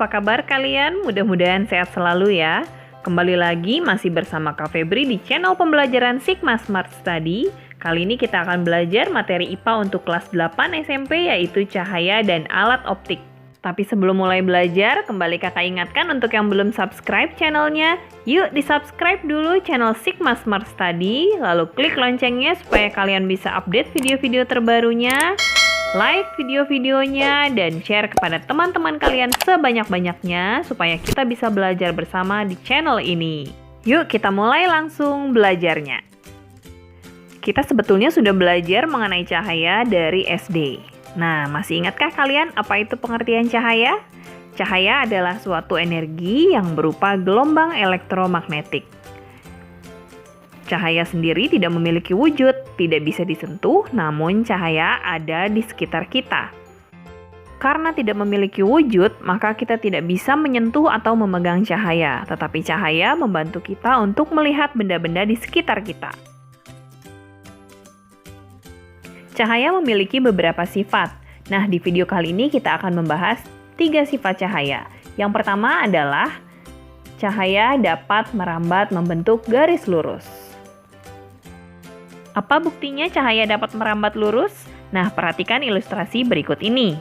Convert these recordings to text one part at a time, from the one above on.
apa kabar kalian? Mudah-mudahan sehat selalu ya. Kembali lagi masih bersama Kak Febri di channel pembelajaran Sigma Smart Study. Kali ini kita akan belajar materi IPA untuk kelas 8 SMP yaitu cahaya dan alat optik. Tapi sebelum mulai belajar, kembali kakak ingatkan untuk yang belum subscribe channelnya, yuk di-subscribe dulu channel Sigma Smart Study, lalu klik loncengnya supaya kalian bisa update video-video terbarunya, like video-videonya, dan share kepada teman-teman kalian sebanyak-banyaknya supaya kita bisa belajar bersama di channel ini. Yuk kita mulai langsung belajarnya. Kita sebetulnya sudah belajar mengenai cahaya dari SD. Nah, masih ingatkah kalian apa itu pengertian cahaya? Cahaya adalah suatu energi yang berupa gelombang elektromagnetik. Cahaya sendiri tidak memiliki wujud, tidak bisa disentuh, namun cahaya ada di sekitar kita. Karena tidak memiliki wujud, maka kita tidak bisa menyentuh atau memegang cahaya, tetapi cahaya membantu kita untuk melihat benda-benda di sekitar kita. Cahaya memiliki beberapa sifat. Nah, di video kali ini kita akan membahas 3 sifat cahaya. Yang pertama adalah cahaya dapat merambat membentuk garis lurus. Apa buktinya cahaya dapat merambat lurus? Nah, perhatikan ilustrasi berikut ini.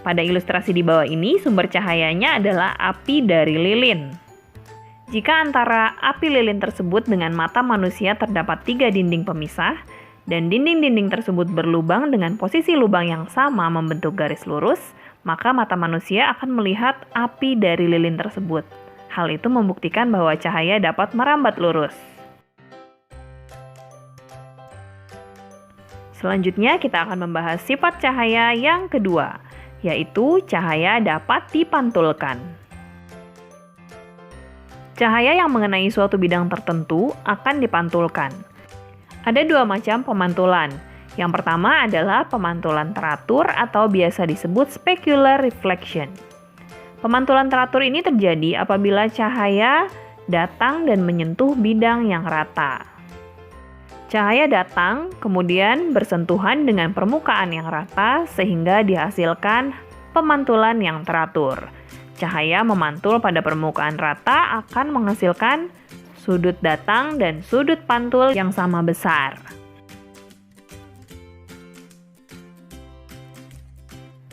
Pada ilustrasi di bawah ini, sumber cahayanya adalah api dari lilin. Jika antara api lilin tersebut dengan mata manusia terdapat 3 dinding pemisah, dan dinding-dinding tersebut berlubang dengan posisi lubang yang sama membentuk garis lurus, maka mata manusia akan melihat api dari lilin tersebut. Hal itu membuktikan bahwa cahaya dapat merambat lurus. Selanjutnya kita akan membahas sifat cahaya yang kedua, yaitu cahaya dapat dipantulkan. Cahaya yang mengenai suatu bidang tertentu akan dipantulkan. Ada 2 macam pemantulan. Yang pertama adalah pemantulan teratur atau biasa disebut specular reflection. Pemantulan teratur ini terjadi apabila cahaya datang dan menyentuh bidang yang rata. Cahaya datang, kemudian bersentuhan dengan permukaan yang rata sehingga dihasilkan pemantulan yang teratur. Cahaya memantul pada permukaan rata akan menghasilkan sudut datang dan sudut pantul yang sama besar.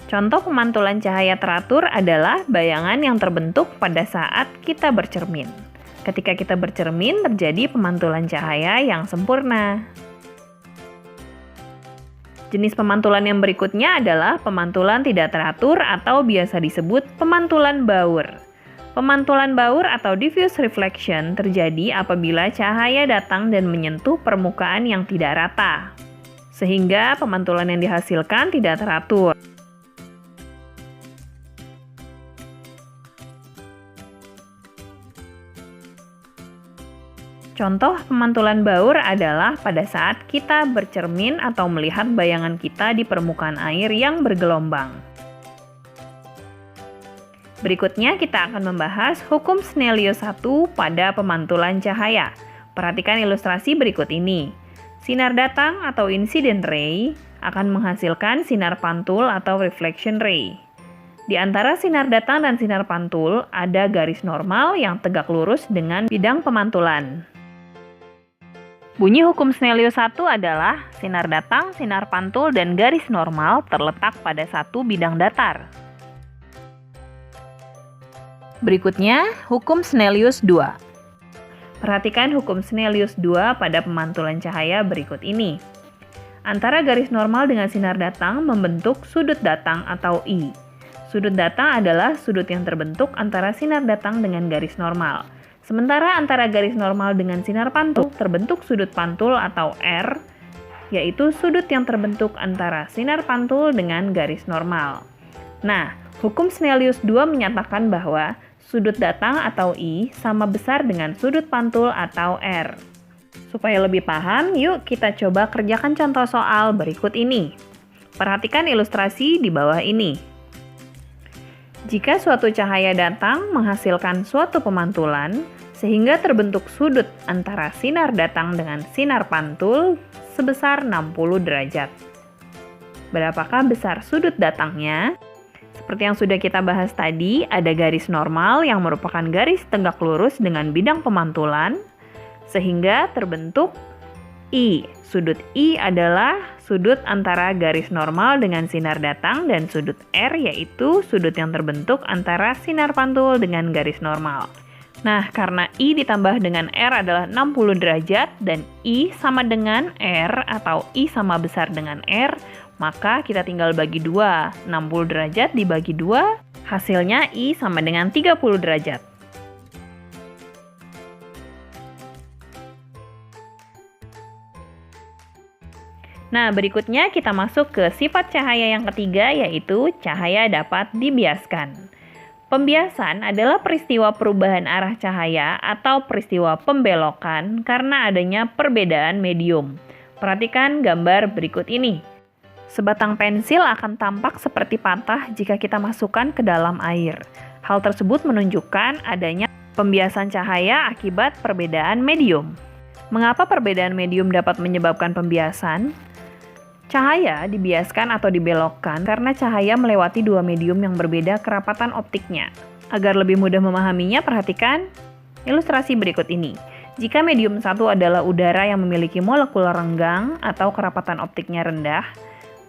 Contoh pemantulan cahaya teratur adalah bayangan yang terbentuk pada saat kita bercermin. Ketika kita bercermin, terjadi pemantulan cahaya yang sempurna. Jenis pemantulan yang berikutnya adalah pemantulan tidak teratur atau biasa disebut pemantulan baur. Pemantulan baur atau diffuse reflection terjadi apabila cahaya datang dan menyentuh permukaan yang tidak rata, sehingga pemantulan yang dihasilkan tidak teratur. Contoh pemantulan baur adalah pada saat kita bercermin atau melihat bayangan kita di permukaan air yang bergelombang. Berikutnya kita akan membahas hukum Snellius 1 pada pemantulan cahaya. Perhatikan ilustrasi berikut ini. Sinar datang atau incident ray akan menghasilkan sinar pantul atau reflection ray. Di antara sinar datang dan sinar pantul ada garis normal yang tegak lurus dengan bidang pemantulan. Bunyi hukum Snellius 1 adalah sinar datang, sinar pantul, dan garis normal terletak pada satu bidang datar. Berikutnya, hukum Snellius 2. Perhatikan hukum Snellius 2 pada pemantulan cahaya berikut ini. Antara garis normal dengan sinar datang membentuk sudut datang atau I. Sudut datang adalah sudut yang terbentuk antara sinar datang dengan garis normal. Sementara antara garis normal dengan sinar pantul terbentuk sudut pantul atau R, yaitu sudut yang terbentuk antara sinar pantul dengan garis normal. Nah, hukum Snellius 2 menyatakan bahwa sudut datang atau I sama besar dengan sudut pantul atau R. Supaya lebih paham, yuk kita coba kerjakan contoh soal berikut ini. Perhatikan ilustrasi di bawah ini. Jika suatu cahaya datang menghasilkan suatu pemantulan, sehingga terbentuk sudut antara sinar datang dengan sinar pantul sebesar 60 derajat. Berapakah besar sudut datangnya? Seperti yang sudah kita bahas tadi, ada garis normal yang merupakan garis tegak lurus dengan bidang pemantulan, sehingga terbentuk I. Sudut I adalah sudut antara garis normal dengan sinar datang, dan sudut R yaitu sudut yang terbentuk antara sinar pantul dengan garis normal. Nah, karena I ditambah dengan R adalah 60 derajat dan I sama dengan R atau I sama besar dengan R, maka kita tinggal bagi 2. 60 derajat dibagi 2, hasilnya I sama dengan 30 derajat. Nah, berikutnya kita masuk ke sifat cahaya yang ketiga, yaitu cahaya dapat dibiaskan. Pembiasan adalah peristiwa perubahan arah cahaya atau peristiwa pembelokan karena adanya perbedaan medium. Perhatikan gambar berikut ini. Sebatang pensil akan tampak seperti patah jika kita masukkan ke dalam air. Hal tersebut menunjukkan adanya pembiasan cahaya akibat perbedaan medium. Mengapa perbedaan medium dapat menyebabkan pembiasan? Cahaya dibiaskan atau dibelokkan karena cahaya melewati dua medium yang berbeda kerapatan optiknya. Agar lebih mudah memahaminya, perhatikan ilustrasi berikut ini. Jika medium satu adalah udara yang memiliki molekul renggang atau kerapatan optiknya rendah,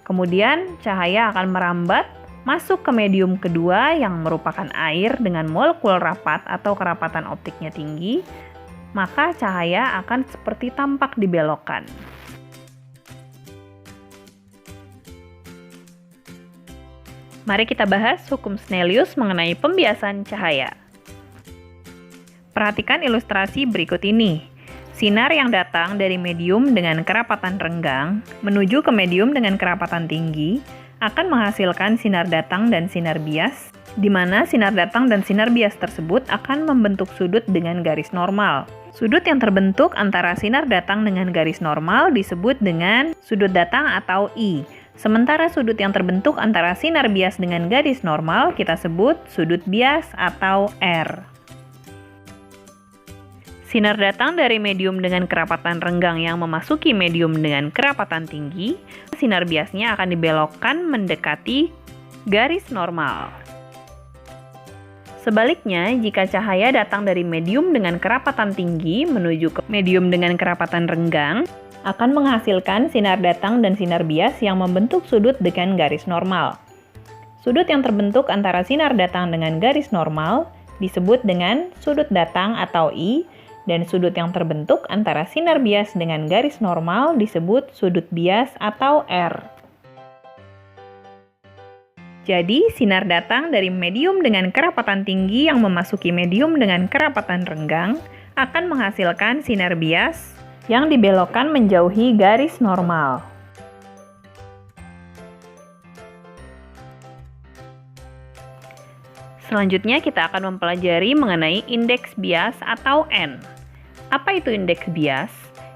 kemudian cahaya akan merambat masuk ke medium kedua yang merupakan air dengan molekul rapat atau kerapatan optiknya tinggi, maka cahaya akan seperti tampak dibelokkan. Mari kita bahas hukum Snellius mengenai pembiasan cahaya. Perhatikan ilustrasi berikut ini. Sinar yang datang dari medium dengan kerapatan renggang menuju ke medium dengan kerapatan tinggi akan menghasilkan sinar datang dan sinar bias, di mana sinar datang dan sinar bias tersebut akan membentuk sudut dengan garis normal. Sudut yang terbentuk antara sinar datang dengan garis normal disebut dengan sudut datang atau I. Sementara sudut yang terbentuk antara sinar bias dengan garis normal kita sebut sudut bias atau R. Sinar datang dari medium dengan kerapatan renggang yang memasuki medium dengan kerapatan tinggi, sinar biasnya akan dibelokkan mendekati garis normal. Sebaliknya, jika cahaya datang dari medium dengan kerapatan tinggi menuju ke medium dengan kerapatan renggang, akan menghasilkan sinar datang dan sinar bias yang membentuk sudut dengan garis normal. Sudut yang terbentuk antara sinar datang dengan garis normal disebut dengan sudut datang atau I, dan sudut yang terbentuk antara sinar bias dengan garis normal disebut sudut bias atau R. Jadi, sinar datang dari medium dengan kerapatan tinggi yang memasuki medium dengan kerapatan renggang akan menghasilkan sinar bias yang dibelokkan menjauhi garis normal. Selanjutnya kita akan mempelajari mengenai indeks bias atau N. Apa itu indeks bias?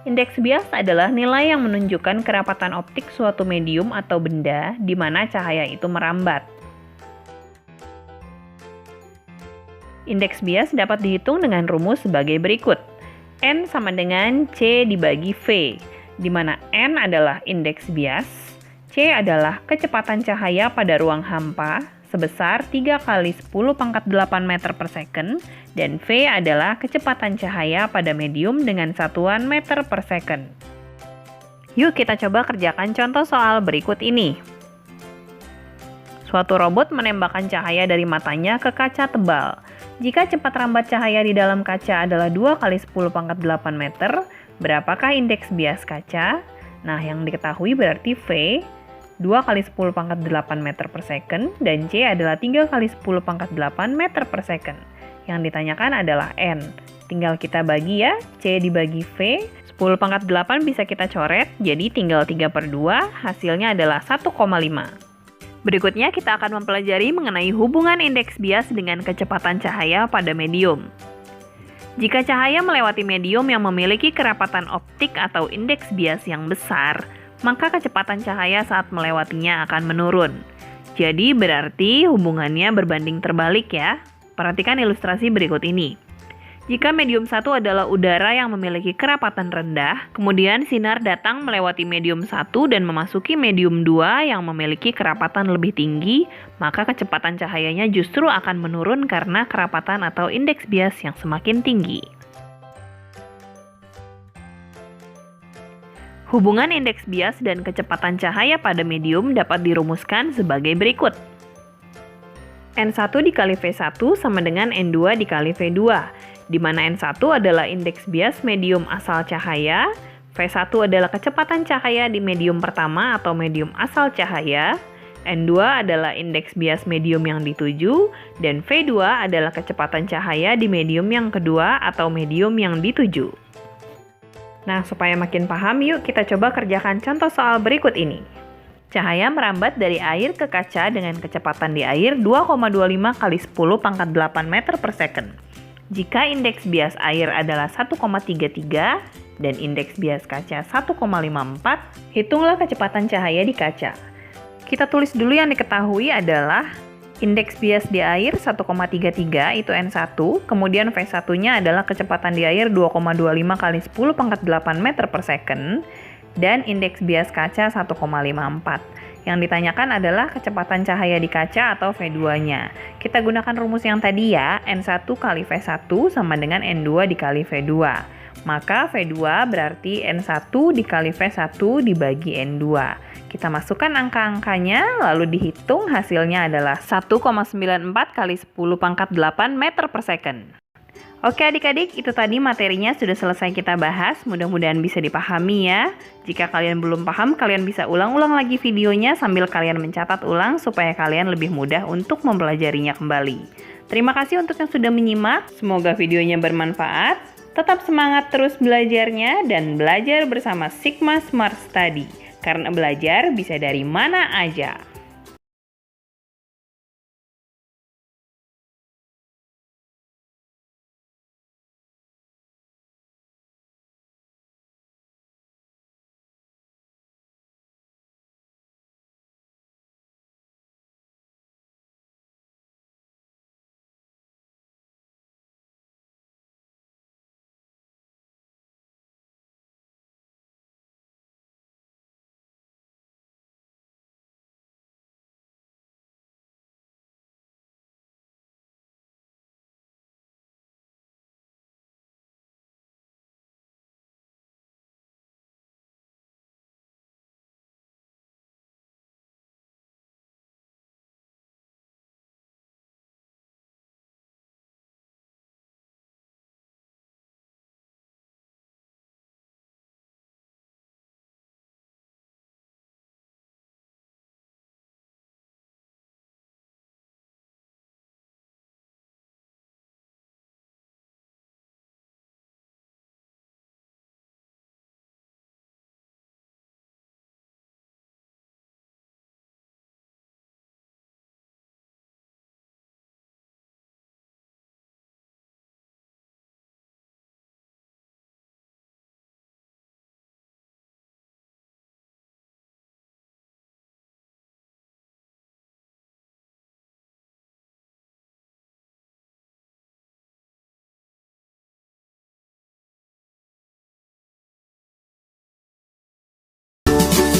Indeks bias adalah nilai yang menunjukkan kerapatan optik suatu medium atau benda di mana cahaya itu merambat. Indeks bias dapat dihitung dengan rumus sebagai berikut. N sama dengan C dibagi V, di mana N adalah indeks bias, C adalah kecepatan cahaya pada ruang hampa sebesar 3 kali 10 pangkat 8 meter per second, dan V adalah kecepatan cahaya pada medium dengan satuan meter per second. Yuk kita coba kerjakan contoh soal berikut ini. Suatu robot menembakkan cahaya dari matanya ke kaca tebal. Jika cepat rambat cahaya di dalam kaca adalah 2 kali 10 pangkat 8 meter, berapakah indeks bias kaca? Nah, yang diketahui berarti V 2 kali 10 pangkat 8 meter per second, dan C adalah 3 kali 10 pangkat 8 meter per second. Yang ditanyakan adalah N. Tinggal kita bagi ya, C dibagi V, 10 pangkat 8 bisa kita coret, jadi tinggal 3/2, hasilnya adalah 1,5. Berikutnya kita akan mempelajari mengenai hubungan indeks bias dengan kecepatan cahaya pada medium. Jika cahaya melewati medium yang memiliki kerapatan optik atau indeks bias yang besar, maka kecepatan cahaya saat melewatinya akan menurun. Jadi berarti hubungannya berbanding terbalik ya. Perhatikan ilustrasi berikut ini. Jika medium 1 adalah udara yang memiliki kerapatan rendah, kemudian sinar datang melewati medium 1 dan memasuki medium 2 yang memiliki kerapatan lebih tinggi, maka kecepatan cahayanya justru akan menurun karena kerapatan atau indeks bias yang semakin tinggi. Hubungan indeks bias dan kecepatan cahaya pada medium dapat dirumuskan sebagai berikut. N1 dikali V1 sama dengan N2 dikali V2, di mana N1 adalah indeks bias medium asal cahaya, V1 adalah kecepatan cahaya di medium pertama atau medium asal cahaya, N2 adalah indeks bias medium yang dituju, dan V2 adalah kecepatan cahaya di medium yang kedua atau medium yang dituju. Nah, supaya makin paham, yuk kita coba kerjakan contoh soal berikut ini. Cahaya merambat dari air ke kaca dengan kecepatan di air 2,25 kali 10 pangkat 8 meter per second. Jika indeks bias air adalah 1,33 dan indeks bias kaca 1,54, hitunglah kecepatan cahaya di kaca. Kita tulis dulu yang diketahui adalah indeks bias di air 1,33 itu N1, kemudian V1-nya adalah kecepatan di air 2,25 kali 10 pangkat 8 meter per second, dan indeks bias kaca 1,54. Yang ditanyakan adalah kecepatan cahaya di kaca atau V2-nya. Kita gunakan rumus yang tadi ya, N1 kali V1 sama dengan N2 dikali V2. Maka V2 berarti N1 dikali V1 dibagi N2. Kita masukkan angka-angkanya, lalu dihitung hasilnya adalah 1,94 kali 10 pangkat 8 meter per second. Oke adik-adik, itu tadi materinya sudah selesai kita bahas, mudah-mudahan bisa dipahami ya. Jika kalian belum paham, kalian bisa ulang-ulang lagi videonya sambil kalian mencatat ulang supaya kalian lebih mudah untuk mempelajarinya kembali. Terima kasih untuk yang sudah menyimak, semoga videonya bermanfaat. Tetap semangat terus belajarnya dan belajar bersama Sigma Smart Study, karena belajar bisa dari mana aja.